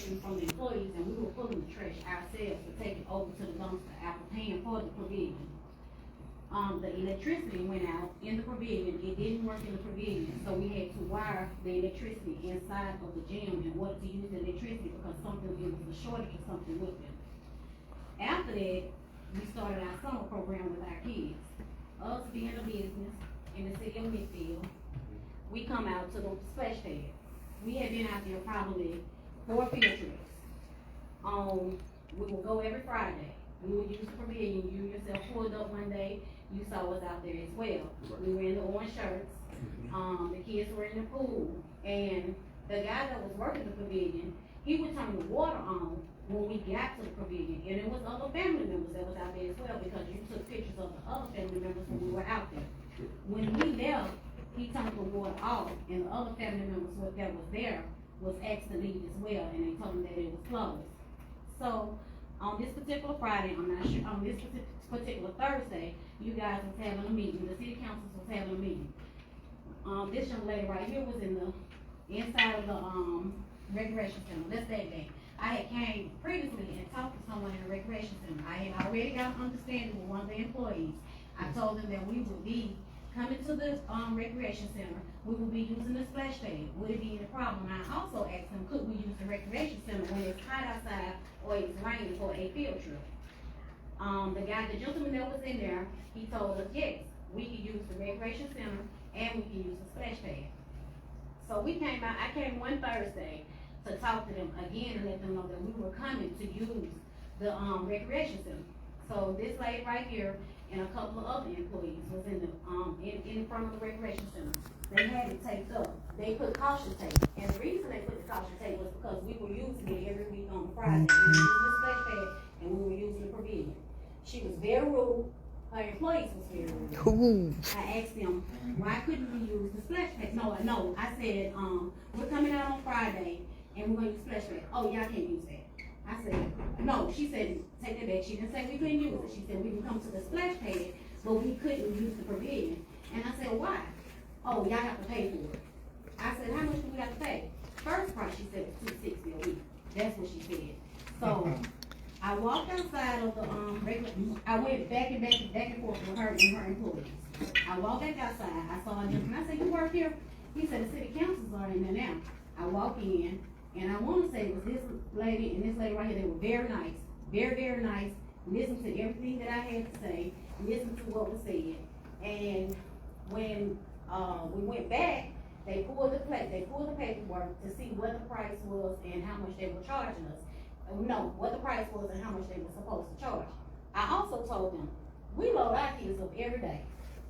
question from the employees, and we were pulling the trash ourselves to take it over to the dumpster after paying for the pavilion. The electricity went out in the pavilion, it didn't work in the pavilion, so we had to wire the electricity inside of the gym in order to use the electricity because it was a shortage or something with it. After that, we started our summer program with our kids. Us being a business in the city of Midfield, we come out to the splash pad. We had been out there probably 4 field trips. We would go every Friday. We would use the pavilion. You yourself pulled up one day. You saw us out there as well. We were in the orange shirts. The kids were in the pool. And the guy that was working the pavilion, he would turn the water on when we got to the pavilion. And it was other family members that was out there as well because you took pictures of the other family members when we were out there. When we left, he turned the water off, and the other family members that was there was asked to leave as well, and they told them that it was closed. So, on this particular Friday, I'm not sure, on this particular Thursday, you guys was having a meeting, the city council was having a meeting. This young lady right here was in the inside of the recreation center. That's that day. I had came previously and talked to someone in the recreation center. I had already got an understanding with one of the employees. I told them that we would be coming to the recreation center, we will be using the splash pad. Would it be any problem? I also asked them, could we use the recreation center when it's hot outside or it's raining for a field trip? The gentleman that was in there, he told us, yes, we can use the recreation center and we can use the splash pad. So we came out, I came one Thursday to talk to them again and let them know that we were coming to use the recreation center. So this lady right here and a couple of other employees was in the in front of the recreation center. They had it taped up. They put caution tape, and the reason they put the caution tape was because we were using it every week on Friday. We were using the splash pad and we were using the pavilion. She was very rude. Her employees was very rude. I asked them, why couldn't we use the splash pad? No. I said, we're coming out on Friday and we're gonna use splash pad. Oh, y'all can't use that. I said, no, she said, take that back. She didn't say we couldn't use it. She said we can come to the splash pad, but we couldn't use the pavilion. And I said, why? Oh, y'all have to pay for it. I said, how much do we have to pay? First price, she said, was $260 a week. That's what she said. So I walked outside of the I went back and forth with her and her employees. I walked back outside. I saw a gentleman. I said, you work here? He said, the city council's are in there now. I walk in. And I want to say it was this lady and this lady right here. They were very nice, very, very nice. Listened to everything that I had to say, listened to what was said. And when we went back, they pulled the paperwork to see what the price was and how much they were charging us. No, what the price was and how much they were supposed to charge. I also told them, we load our kids up every day,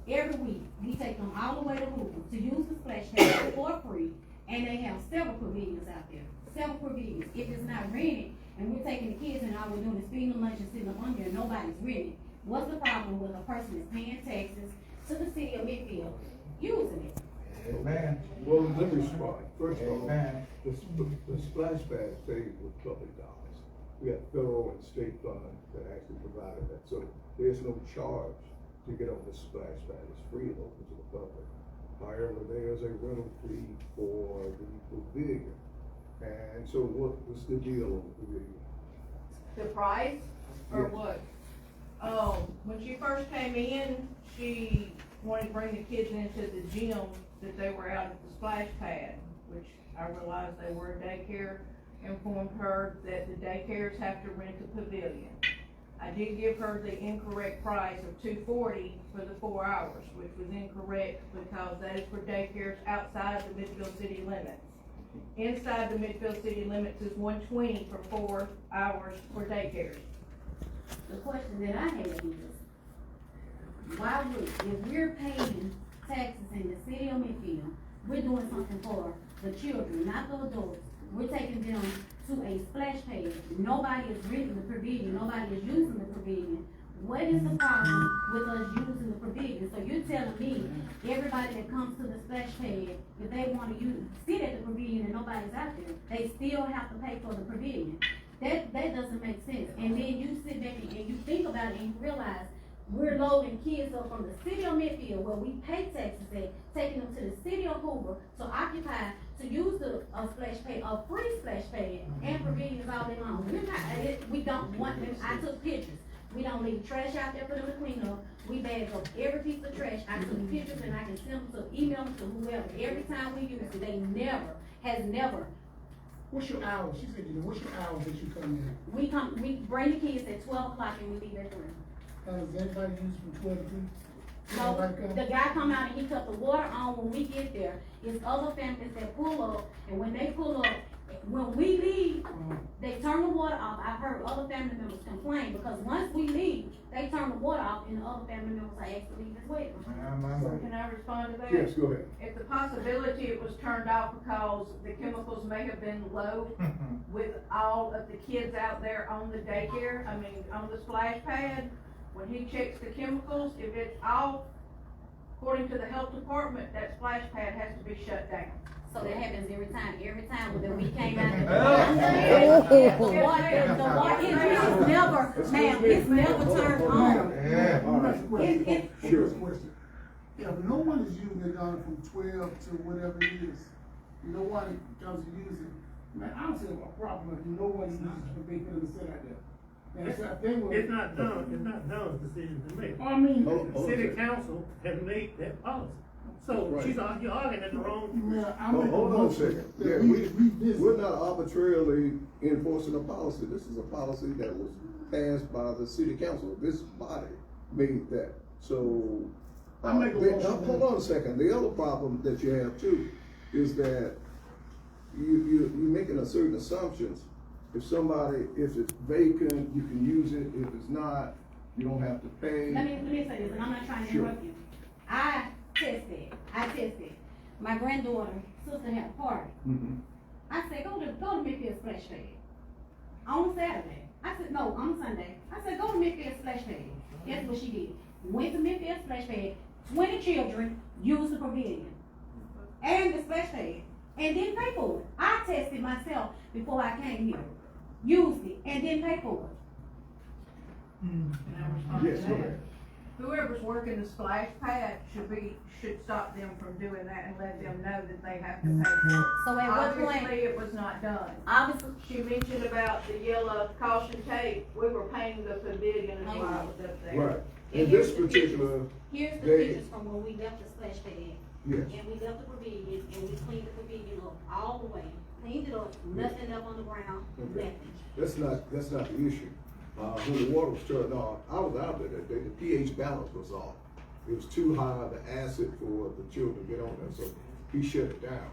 every week. We take them all the way to Hoover to use the splash pad for free. And they have several pavilions out there. Several pavilions. If it's not rented, and we're taking the kids and all we're doing is feeding them lunch and sitting up under and nobody's rented, what's the problem with a person that's paying taxes to the city of Midfield using it? Man, Well, let me respond. First of all, man, the splash pad stayed with public dollars. We got federal and state funds that actually provided that. So there's no charge to get on the splash pad. It's free and open to the public. However, there's a rental fee for the pavilion. And so what's the deal on the pavilion? The price, or Yes. what? When she first came in, she wanted to bring the kids into the gym that they were out at the splash pad, which I realized they were a daycare, informed her that the daycares have to rent the pavilion. I did give her the incorrect price of $240 for the 4 hours, which was incorrect because that is for daycares outside the Midfield city limits. Inside the Midfield city limits is $120 for 4 hours for daycares. The question that I have is, why would, if we're paying taxes in the city of Midfield, we're doing something for the children, not the adults. We're taking them to a splash pad. Nobody is renting the pavilion. Nobody is using the pavilion. What is the problem with us using the pavilion? So you're telling me everybody that comes to the splash pad, if they want to sit at the pavilion and nobody's out there, they still have to pay for the pavilion. That doesn't make sense. And then you sit back and you think about it and you realize we're loading kids up from the city of Midfield where we pay taxes at, taking them to the city of Hoover to occupy, to use the splash pad, a free splash pad and pavilion all day long. We don't want them, I took pictures. We don't leave trash out there for them to clean up. We bag up every piece of trash. I took pictures and I can send them to, email them to whoever. Every time we use it, they never. What's your hours? She said, what's your hours that you come in? We bring the kids at 12 o'clock and we leave at 3. Does everybody use from 12 to 3? No, Everybody come? the guy come out and he cut the water on when we get there. It's other families that pull up, and when they pull up, when we leave, they turn the water off. I've heard other family members complain, because once we leave, they turn the water off, and the other family members are asked to leave as well. So can I respond to that? Yes, go ahead. If the possibility it was turned off because the chemicals may have been low with all of the kids out there on the daycare, on the splash pad, when he checks the chemicals, if it's off, according to the health department, that splash pad has to be shut down. So that happens every time when we came out there. The water is never, ma'am, it's never turned on. Sure. If no one is using it on from 12 to whatever it is, no one comes to use it, man, I don't see a problem if no one uses it for being able to sit out there. Man, it's not, they will. It's not done decision to make. I mean, The city council has made that policy. So Right. you're arguing at the wrong. man, I'm. Hold on a second. that Yeah, we visit. we're not arbitrarily enforcing a policy. This is a policy that was passed by the city council. This body made that. So, I make a motion. hold on a second. The other problem that you have too is that you're making a certain assumptions. If it's vacant, you can use it. If it's not, you don't have to pay. Let me say this, and I'm not trying to Sure. interrupt you. I tested. My granddaughter's sister had a party. Mhm. I said, go to Midfield Splash Pad on Saturday. I said, no, on Sunday. I said, go to Midfield Splash Pad. Guess what she did? Went to Midfield Splash Pad, 20 children used the pavilion and the splash pad and didn't pay for it. I tested myself before I came here, used it and didn't pay for it. Can I respond to Yes, go that? ahead. Whoever's working the splash pad should stop them from doing that and let them know that they have to pay for it. So at what point, Obviously, it was not done. obviously, She mentioned about the yellow caution tape, we were painting the pavilion as well, I was up there. Right. In this particular, here's the They- pictures from when we left the splash pad. yes. And we left the pavilion, and we cleaned the pavilion up all the way, cleaned it up, nothing up on the ground, Okay. nothing. That's not the issue. When the water was turned on, I was out there that day, the pH balance was off. It was too high, the acid for the children to get on there, so he shut it down.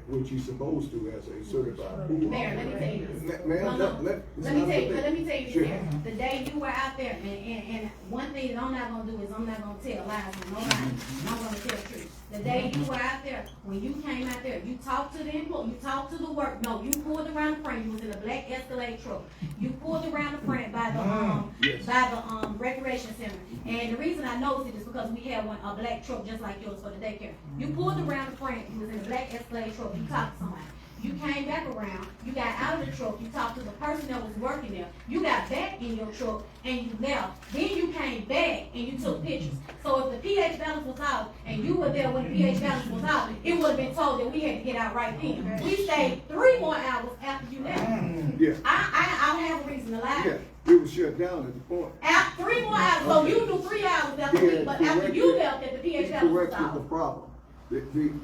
Which he's supposed to as a certified pool. Mayor, let me tell you this. Ma'am, No, no. let me Let me tell you Sure. this, Mayor. The day you were out there, and one thing that I'm not gonna do is I'm not gonna tell lies on nobody. I'm gonna tell the truth. The day you were out there, when you came out there, you talked to the employee, you talked to the work, no, you pulled around the front, you was in a black Escalade truck. You pulled around the front by Yes. the recreation center. And the reason I noticed it is because we had a black truck just like yours for the daycare. You pulled around the front, you was in a black Escalade truck, you talked to somebody. You came back around, you got out of the truck, you talked to the person that was working there. You got back in your truck and you left. Then you came back and you took pictures. So if the pH balance was out and you were there when the pH balance was out, it would have been told that we had to get out right then. We stayed 3 more hours after you left. Yes, I don't have a reason to lie. yeah, it was shut down at the point. Out 3 more hours, so you knew 3 hours after Yeah, we, but after you corrected- left, that the pH balance was Corrected the out. problem.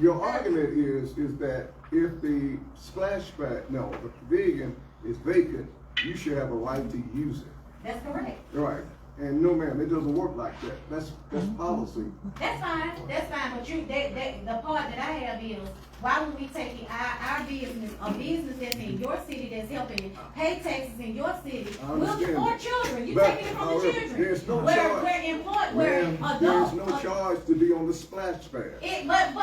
Your argument is that if the splash pad, no, the pavilion is vacant, you should have a right to use it. That's correct. Right, and no ma'am, it doesn't work like that, that's policy. That's fine, but the part that I have is, why would we take our business, a business that's in your city that's helping you, pay taxes in your city, I we'll understand support that. children, you But, taking it from the however, children. there's no Where charge. Ma'am, adults. there's no charge to be on the splash pad. But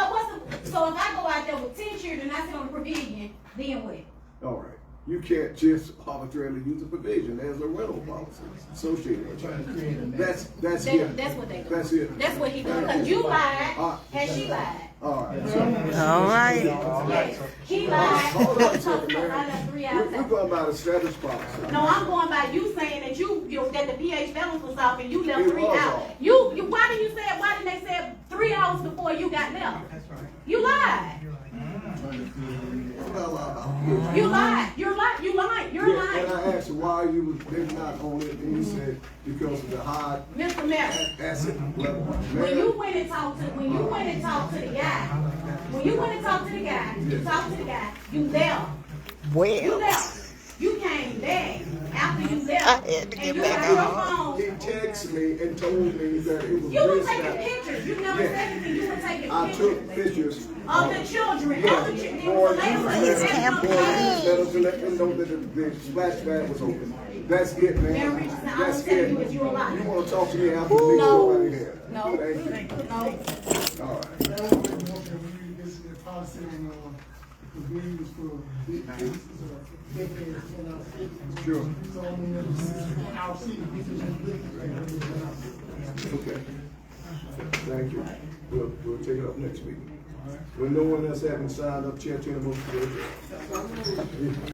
so if I go out there with 10 children, and I sit on the pavilion, then what? All right, you can't just arbitrarily use a pavilion, there's a rental policy associated with that. That's it. That's what they do. That's it. That's what he doing, cause you lied, and she lied. All right, so. All right. Yes, he lied, Hold on a because second, I man. left 3 hours. We're going by the established policy. No, I'm going by you saying that that the pH balance was off and you left It 3 was hours. off. Why didn't they say 3 hours before you got left? That's right. You lied. You lied. You're lying. You're I asked him why you did not own it, and he said, because of the high Mr. Mayor, asset level. when you went and talked to the guy, you talked to the guy, you left. You left. You came back after you left. I had to get and you back got your on. phone. He texted me and told me that it was You were this taking guy. pictures. You never Yeah. said anything. You were taking I pictures. took pictures. Of the children. Yeah. Of the children. Boy, His campaign. Let us let them know that the splash pad was open. That's it, man. Mayor Richardson, all I'm That's telling it. you is you're a liar. You wanna talk to me after the meeting, No. go right ahead. No. Thank you. No. All right. That was the motion, we this is a policy on, convenience for big businesses or big businesses in our city. Sure. So, I mean, our city, this is a business. Okay. Thank you. We'll take it up next week. When no one else having signed up, Chair, motion to adjourn.